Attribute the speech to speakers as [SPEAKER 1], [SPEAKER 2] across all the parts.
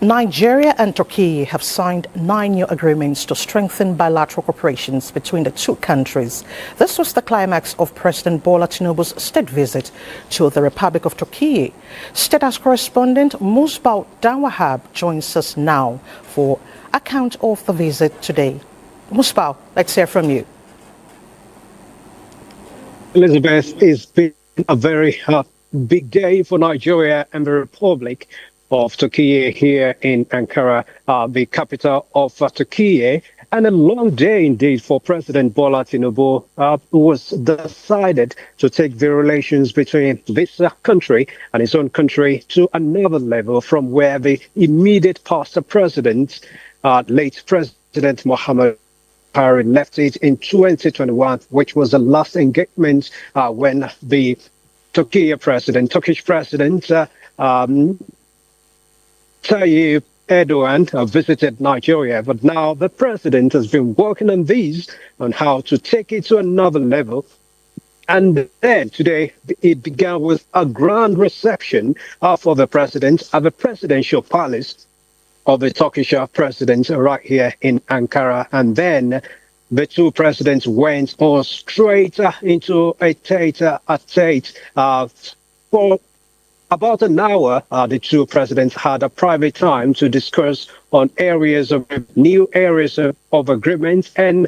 [SPEAKER 1] Nigeria and Turkey have signed 9 new agreements to strengthen bilateral cooperation between the two countries. This was the climax of President Bola Tinubu's state visit to the Republic of Türkiye. State House Correspondent Musbau Dan-Wahab joins us now for account of the visit today. Musbau, let's hear from you.
[SPEAKER 2] Elizabeth, it's been a very big day for Nigeria and the Republic of Türkiye here in Ankara, the capital of Türkiye, and a long day indeed for President Bola Tinubu, who was decided to take the relations between this country and his own country to another level from where the immediate past president, late President Mohammed left it in 2021, which was the last engagement when the Turkish president, Tayyip Erdogan visited Nigeria, but now the president has been working on these, on how to take it to another level. And then today, it began with a grand reception for the president at the presidential palace of the Turkish president right here in Ankara. And then the two presidents went on straight into a tete-a-tete for about an hour. The two presidents had a private time to discuss on new areas of agreement, and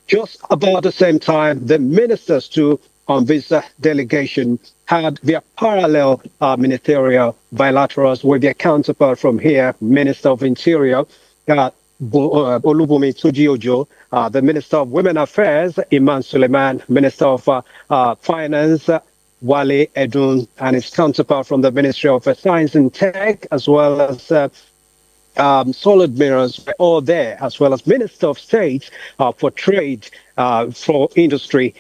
[SPEAKER 2] just about the same time, the ministers too on this delegation had their parallel ministerial bilaterals with their counterpart from here, Minister of Interior, Olubunmi Tunji-Ojo, the Minister of Women Affairs, Iman Suleiman, Minister of Finance, Wale Edun, and his counterpart from the Ministry of Science and Tech, as well as Solid Mirrors, were all there, as well as Minister of State for Trade, for Industry.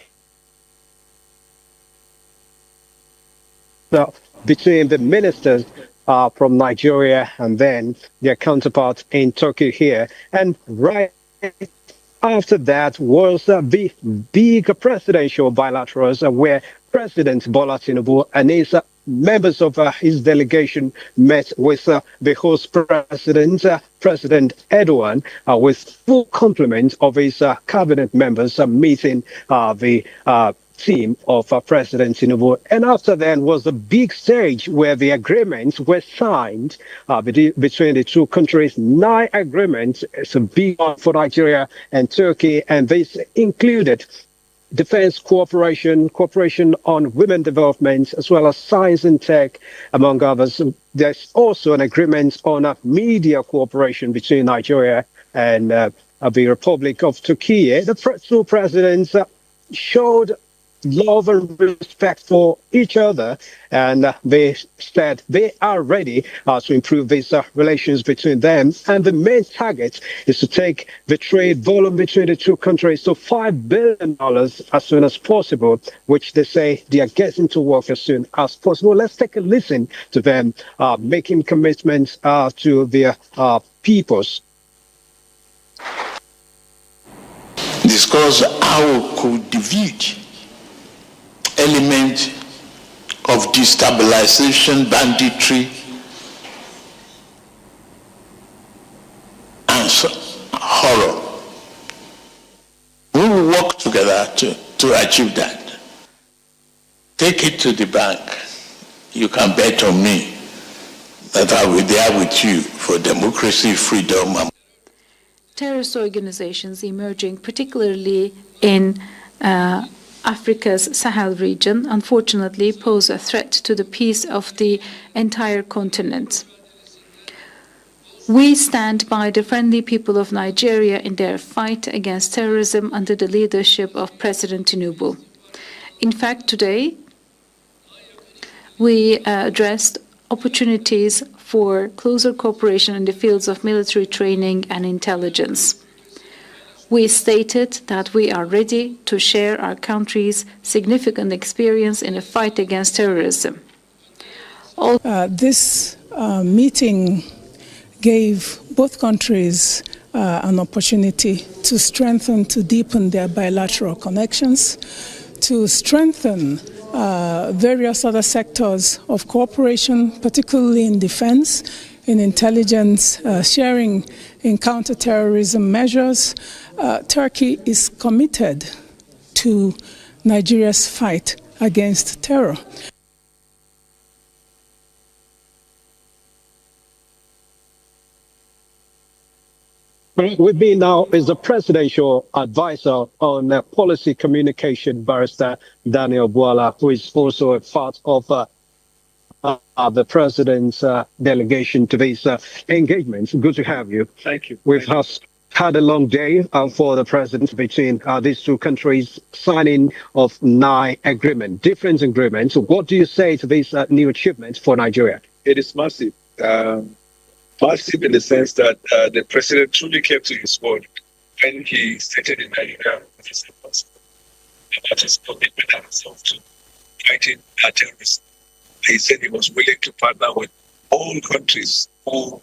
[SPEAKER 2] So, between the ministers from Nigeria and then their counterparts in Turkey here. And right after that was the big presidential bilaterals where President Bola Tinubu and his members of his delegation met with the host president, President Erdogan, with full complement of his cabinet members meeting the team of President Tinubu. And after that was a big stage where the agreements were signed between the two countries. 9 agreements. It's a big one for Nigeria and Turkey, and this included defense cooperation on women development, as well as science and tech, among others. There's also an agreement on media cooperation between Nigeria and the Republic of Türkiye. The two presidents showed love and respect for each other, and they said they are ready to improve these relations between them. And the main target is to take the trade volume between the two countries to $5 billion as soon as possible, which they say they are getting to work as soon as possible. Let's take a listen to them making commitments to their peoples.
[SPEAKER 3] Discuss how we could defeat element of destabilization, banditry, and horror. We will work together to achieve that. Take it to the bank. You can bet on me that I will be there with you for democracy, freedom.
[SPEAKER 4] Terrorist organizations emerging, particularly in Africa's Sahel region, unfortunately pose a threat to the peace of the entire continent. We stand by the friendly people of Nigeria in their fight against terrorism under the leadership of President Tinubu. In fact, today, we addressed opportunities for closer cooperation in the fields of military training and intelligence. We stated that we are ready to share our country's significant experience in the fight against terrorism.
[SPEAKER 5] This meeting gave both countries an opportunity to strengthen, to deepen their bilateral connections, to strengthen various other sectors of cooperation, particularly in defense, in intelligence sharing, in counterterrorism measures. Turkey is committed to Nigeria's fight against terror.
[SPEAKER 2] With me now is the presidential advisor on policy communication, Barrister Daniel Bola, who is also a part of the president's delegation to these engagements. Good to have you.
[SPEAKER 6] Thank you.
[SPEAKER 2] We've had a long day for the president between these two countries, signing of 9 agreements, different agreements. What do you say to these new achievements for Nigeria?
[SPEAKER 6] It is massive. Massive in the sense that the president truly kept to his word when he stated in Nigeria that his commitment and himself to fighting terrorism. He said he was willing to partner with all countries who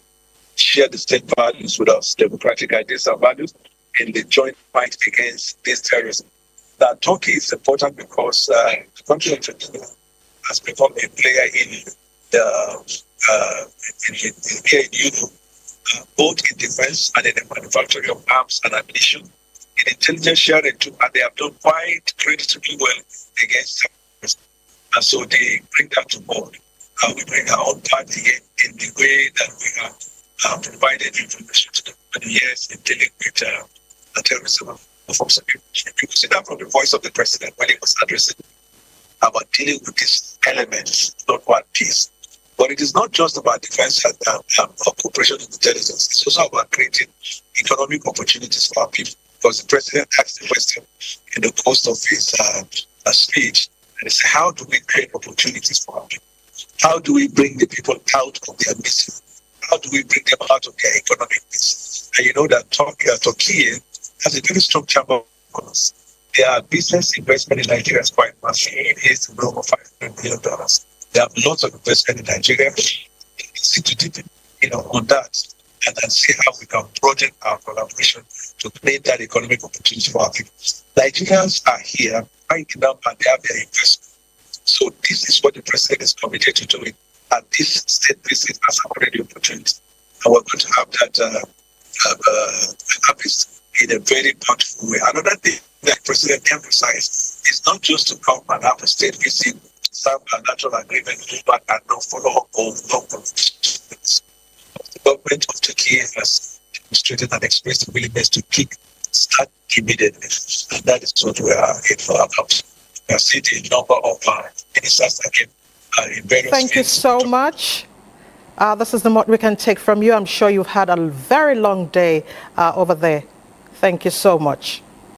[SPEAKER 6] share the same values with us, democratic ideas and values, in the joint fight against this terrorism. Now, Turkey is important because the country of Turkey has become a player in the here in Europe, both in defense and in the manufacturing of arms and ammunition, in intelligence sharing too, and they have done quite creditably well against terrorism. And so they bring that to board. We bring our own part again in the way that we have provided information to them for years in dealing with terrorism and forms of people. You can see that from the voice of the president when he was addressing about dealing with these elements, not one piece. But it is not just about defense and cooperation with intelligence. It's also about creating economic opportunities for our people. Because the president asked the question in the course of his speech, and he said, how do we create opportunities for our people? How do we bring the people out of their misery? How do we bring them out of their economic misery? And you know that Turkey has a very strong chamber of commerce. Their business investment in Nigeria is quite massive. It is over $500 billion. They have lots of investment in Nigeria. See to deepen, on that, and then see how we can project our collaboration to create that economic opportunity for our people. Nigerians are here, right now, and they have their investment. So this is what the president is committed to doing. And this state visit has afforded the opportunity. And we're going to have that harvest in a very bountiful way. Another thing that the president emphasized is not just to come and have a state visit, some bilateral agreement, but and not follow up on long conversations. The government of Turkey has demonstrated and expressed a willingness to start immediately, and that is what we are in for about. We have seen the number of ministers again in various.
[SPEAKER 1] Thank you so much. This is the most we can take from you. I'm sure you've had a very long day over there. Thank you so much.